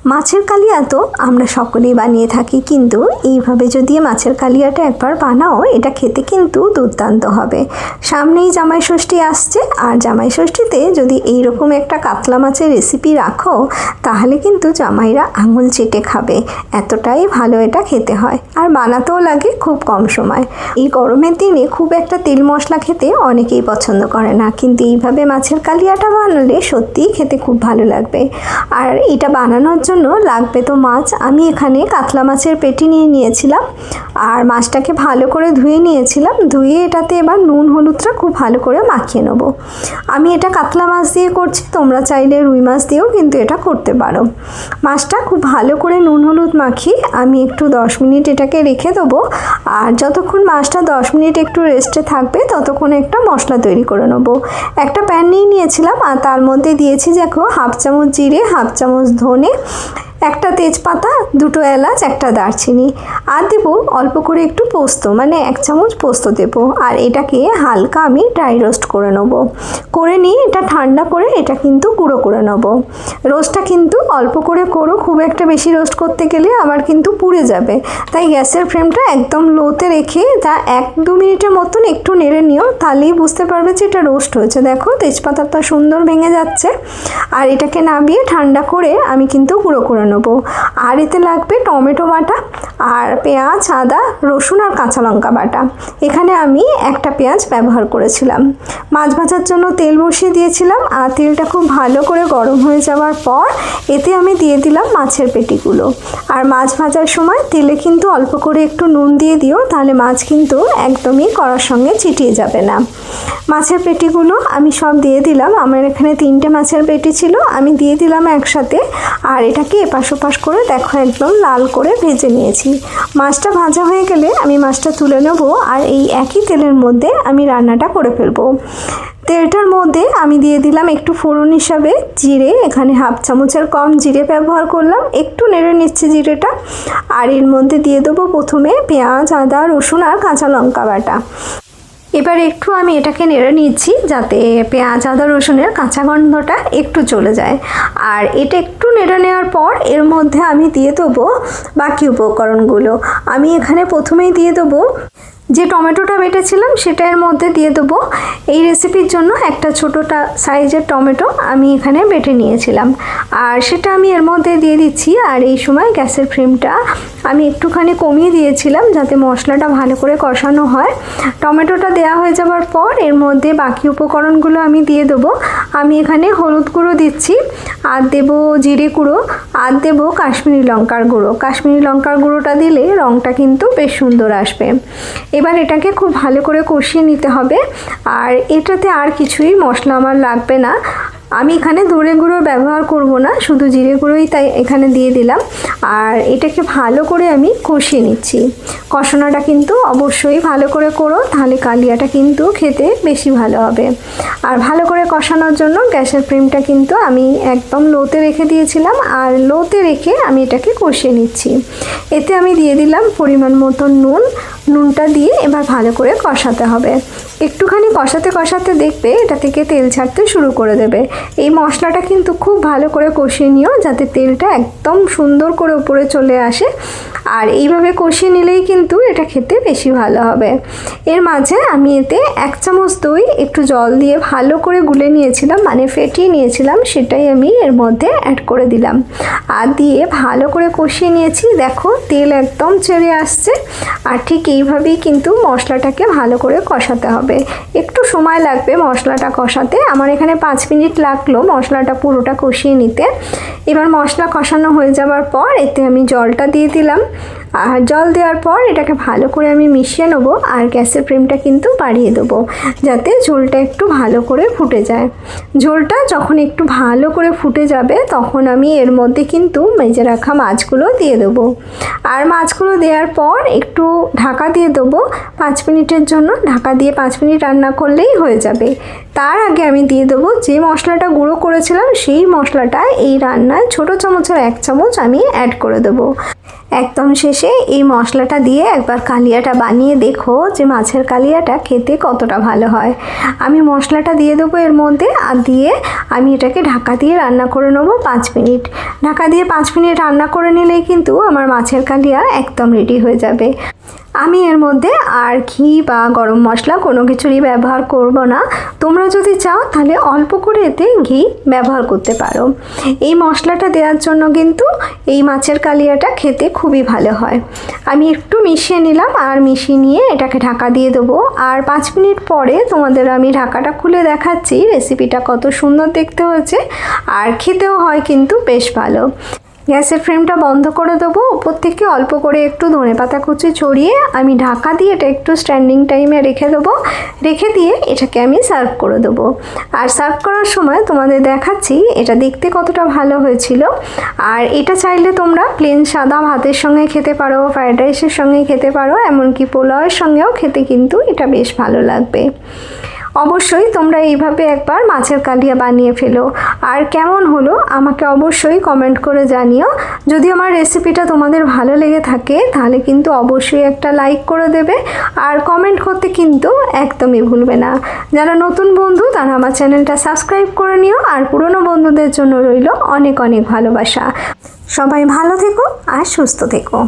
মাছের কালিয়া তো আমরা সকলেই বানিয়ে থাকি, কিন্তু এইভাবে যদি মাছের কালিয়াটা একবার বানাও, এটা খেতে কিন্তু দুর্দান্ত হবে। সামনেই জামাই ষষ্ঠী আসছে, আর জামাই ষষ্ঠীতে যদি এইরকম একটা কাতলা মাছের রেসিপি রাখো, তাহলে কিন্তু জামাইরা আঙুল চেটে খাবে, এতটাই ভালো এটা খেতে হয়। আর বানাতেও লাগে খুব কম সময়। এই গরমের দিনে খুব একটা তেল মশলা খেতে অনেকেই পছন্দ করে না, কিন্তু এইভাবে মাছের কালিয়াটা বানালে সত্যিই খেতে খুব ভালো লাগবে। আর এটা বানানোর জন্য লাগবে তো মাছ। আমি এখানে কাতলা মাছের পেটি নিয়ে নিয়েছিলাম, আর মাছটাকে ভালো করে ধুয়ে নিয়েছিলাম। ধুয়ে এটাতে এবার নুন হলুদটা খুব ভালো করে মাখিয়ে নেবো। আমি এটা কাতলা মাছ দিয়ে করছি, তোমরা চাইলে রুই মাছ দিয়েও কিন্তু এটা করতে পারো। মাছটা খুব ভালো করে নুন হলুদ মাখিয়ে আমি একটু 10 মিনিট এটাকে রেখে দেবো। আর যতক্ষণ মাছটা 10 মিনিট একটু রেস্টে থাকবে, ততক্ষণ একটা মশলা তৈরি করে নেবো। একটা প্যান নিয়ে নিয়েছিলাম, আর তার মধ্যে দিয়েছি দেখো হাফ চামচ জিরে, হাফ চামচ ধনে, একটা তেজপাতা, 2টো এলাচ, একটা দারচিনি, আর দেবো অল্প করে একটু পোস্ত, মানে 1 চামচ পোস্ত দেবো। আর এটাকে হালকা আমি ড্রাই রোস্ট করে নেবো। করে নিয়ে এটা ঠান্ডা করে এটা কিন্তু গুঁড়ো করে নেবো। রোস্টটা কিন্তু অল্প করে করো, খুব একটা বেশি রোস্ট করতে গেলে আবার কিন্তু পুড়ে যাবে। তাই গ্যাসের ফ্লেমটা একদম লোতে রেখে তা 1-2 মিনিটের মতন একটু নেড়ে নিও, তাহলেই বুঝতে পারবে যে এটা রোস্ট হয়েছে। দেখো তেজপাতাটা সুন্দর ভেঙে যাচ্ছে। আর এটাকে নামিয়ে ঠান্ডা করে আমি কিন্তু গুঁড়ো করে নেবো। আর এতে লাগবে টমেটো বাটা, আর পেঁয়াজ, আদা, রসুন আর কাঁচা লঙ্কা বাটা। এখানে আমি একটা পেঁয়াজ ব্যবহার করেছিলাম। মাছ ভাজার জন্য তেল বসিয়ে দিয়েছিলাম, আর তেলটা খুব ভালো করে গরম হয়ে যাওয়ার পর এতে আমি দিয়ে দিলাম মাছের পেটিগুলো। আর মাছ ভাজার সময় তেলে কিন্তু অল্প করে একটু নুন দিয়ে দিও, তাহলে মাছ কিন্তু একদমই কড়ার সঙ্গে চিটিয়ে যাবে না। মাছের পেটিগুলো আমি সব দিয়ে দিলাম। আমার এখানে 3টে মাছের পেটি ছিল, আমি দিয়ে দিলাম একসাথে। আর এটাকে এপাশ ওপাশ করে দেখো একদম লাল করে ভেজে নিয়েছি। মাছটা ভাজা হয়ে গেলে আমি মাছটা তুলে নেবো, আর এই একই তেলের মধ্যে আমি রান্নাটা করে ফেলবো। তেলটার মধ্যে আমি দিয়ে দিলাম একটু ফোড়ন হিসাবে জিরে, এখানে হাফ চামচের কম জিরে ব্যবহার করলাম। একটু নেড়ে নিচ্ছি জিরেটা। আর এর মধ্যে দিয়ে দেবো প্রথমে পেঁয়াজ, আদা, রসুন আর কাঁচা লঙ্কা বাটা। এবার একটু আমি এটাকে নেড়ে নিচ্ছি, যাতে পেঁয়াজ, আদা, রসুনের কাঁচা গন্ধটা একটু চলে যায়। আর এটা একটু নেড়ে নেওয়ার পর এর মধ্যে আমি দিয়ে দেবো বাকি উপকরণগুলো। আমি এখানে প্রথমেই দিয়ে দেবো যে টমেটোটা বেটেছিলাম, সেটা এর মধ্যে দিয়ে দেবো। এই রেসিপির জন্য একটা ছোটোটা সাইজের টমেটো আমি এখানে বেটে নিয়েছিলাম, আর সেটা আমি এর মধ্যে দিয়ে দিচ্ছি। আর এই সময় গ্যাসের ফ্লেমটা আমি একটুখানি কমিয়ে দিয়েছিলাম, যাতে মশলাটা ভালো করে কষানো হয়। টমেটোটা দেওয়া হয়ে যাওয়ার পর এর মধ্যে বাকি উপকরণগুলো আমি দিয়ে দেবো। আমি এখানে হলুদ গুঁড়ো দিচ্ছি, আর দেবো জিরে গুঁড়ো, আর দেবো কাশ্মীরি লঙ্কার গুঁড়ো। কাশ্মীরি লঙ্কার গুঁড়োটা দিলে রঙটা কিন্তু বেশ সুন্দর আসবে। এবার এটাকে খুব ভালো করে কষিয়ে নিতে হবে। আর এটাতে আর কিছুই মশলা আমার লাগবে না। আমি এখানে ধনে গুঁড়ো ব্যবহার করব না, শুধু জিরে গুঁড়োই তাই এখানে দিয়ে দিলাম। আর এটাকে ভালো করে আমি কষিয়ে নিচ্ছি। কষানোটা কিন্তু অবশ্যই ভালো করে করো, তাহলে কালিয়াটা কিন্তু খেতে বেশি ভালো হবে। আর ভালো করে কষানোর জন্য গ্যাসের ফ্লেমটা কিন্তু আমি একদম লোতে রেখে দিয়েছিলাম, আর লোতে রেখে আমি এটাকে কষিয়ে নিচ্ছি। এতে আমি দিয়ে দিলাম পরিমাণ মতো নুন। নুনটা দিয়ে এবার ভালো করে কষাতে হবে। একটুখানি কষাতে কষাতে দেখবে এটা থেকে তেল ছাড়তে শুরু করে দেবে। এই মশলাটা কিন্তু খুব ভালো করে কষিয়ে নিও, যাতে তেলটা একদম সুন্দর করে উপরে চলে আসে। আর এইভাবে কষিয়ে নিলেই কিন্তু এটা খেতে বেশি ভালো হবে। এর মাঝে আমি এতে 1 চামচ দই একটু জল দিয়ে ভালো করে গুলে নিয়েছিলাম, মানে ফেটিয়ে নিয়েছিলাম, সেটাই আমি এর মধ্যে অ্যাড করে দিলাম। আর দিয়ে ভালো করে কষিয়ে নিয়েছি। দেখো তেল একদম ছেড়ে আসছে। আর ঠিক এইভাবেই কিন্তু মশলাটাকে ভালো করে কষাতে হবে। একটু সময় লাগবে মশলাটা কষাতে। আমার এখানে 5 মিনিট লাগলো মশলাটা পুরোটা কষিয়ে নিতে। এবার মশলা কষানো হয়ে যাওয়ার পর এতে আমি জলটা দিয়ে দিলাম। আর জল দেওয়ার পর এটাকে ভালো করে আমি মিশিয়ে নেবো। আর গ্যাসের ফ্লেমটা কিন্তু বাড়িয়ে দেবো, যাতে ঝোলটা একটু ভালো করে ফুটে যায়। ঝোলটা যখন একটু ভালো করে ফুটে যাবে, তখন আমি এর মধ্যে কিন্তু মেজে রাখা মাছগুলো দিয়ে দেবো। আর মাছগুলো দেওয়ার পর একটু ঢাকা দিয়ে দেবো 5 মিনিটের জন্য। ঢাকা দিয়ে 5 মিনিট রান্না করলেই হয়ে যাবে। তার আগে আমি দিয়ে দেবো যে মশলাটা গুঁড়ো করেছিলাম, সেই মশলাটা এই রান্নায় ছোটো চামচের 1 চামচ আমি অ্যাড করে দেবো। একদম শেষে এই মশলাটা দিয়ে একবার কালিয়াটা বানিয়ে দেখো যে মাছের কালিয়াটা খেতে কতটা ভালো হয়। আমি মশলাটা দিয়ে দেবো এর মধ্যে, আর দিয়ে আমি এটাকে ঢাকা দিয়ে রান্না করে নেবো 5 মিনিট। ঢাকা দিয়ে 5 মিনিট রান্না করে নিলেই কিন্তু আমার মাছের কালিয়া একদম রেডি হয়ে যাবে। আমি এর মধ্যে আর ঘি বা গরম মশলা কোনো কিছুরই ব্যবহার করব না। তোমরা যদি চাও তাহলে অল্প করে এতে ঘি ব্যবহার করতে পারো। এই মশলাটা দেওয়ার জন্য কিন্তু এই মাছের কালিয়াটা খেতে খুবই ভালো হয়। আমি একটু মিশিয়ে নিলাম, আর মিশিয়ে নিয়ে এটাকে ঢাকা দিয়ে দেবো। আর 5 মিনিট পরে তোমাদের আমি ঢাকাটা খুলে দেখাচ্ছি রেসিপিটা কত সুন্দর দেখতে হয়েছে, আর খেতেও হয় কিন্তু বেশ ভালো। গ্যাসের ফ্লেমটা বন্ধ করে দেবো। উপর থেকে অল্প করে একটু ধনেপাতা কুচি ছড়িয়ে আমি ঢাকা দিয়ে এটা একটু স্ট্যান্ডিং টাইমে রেখে দেবো। রেখে দিয়ে এটাকে আমি সার্ভ করে দেবো। আর সার্ভ করার সময় তোমাদের দেখাচ্ছি এটা দেখতে কতটা ভালো হয়েছিল। আর এটা চাইলে তোমরা প্লেন সাদা ভাতের সঙ্গে খেতে পারো, ফ্রাইড রাইসের সঙ্গে খেতে পারো, এমনকি পোলাওয়ের সঙ্গেও খেতে কিন্তু এটা বেশ ভালো লাগবে। অবশ্যই তোমরা এইভাবে একবার মাছের কালিয়া বানিয়ে ফেলো। আর কেমন হলো আমাকে অবশ্যই কমেন্ট করে জানিও। যদি আমার রেসিপিটা তোমাদের ভালো লেগে থাকে তাহলে কিন্তু অবশ্যই একটা লাইক করে দেবে, আর কমেন্ট করতে কিন্তু একদমই ভুলবে না। যারা নতুন বন্ধু তারা আমার চ্যানেলটা সাবস্ক্রাইব করে নিও, আর পুরনো বন্ধুদের জন্য রইল অনেক অনেক ভালোবাসা। সবাই ভালো থেকো আর সুস্থ থেকো।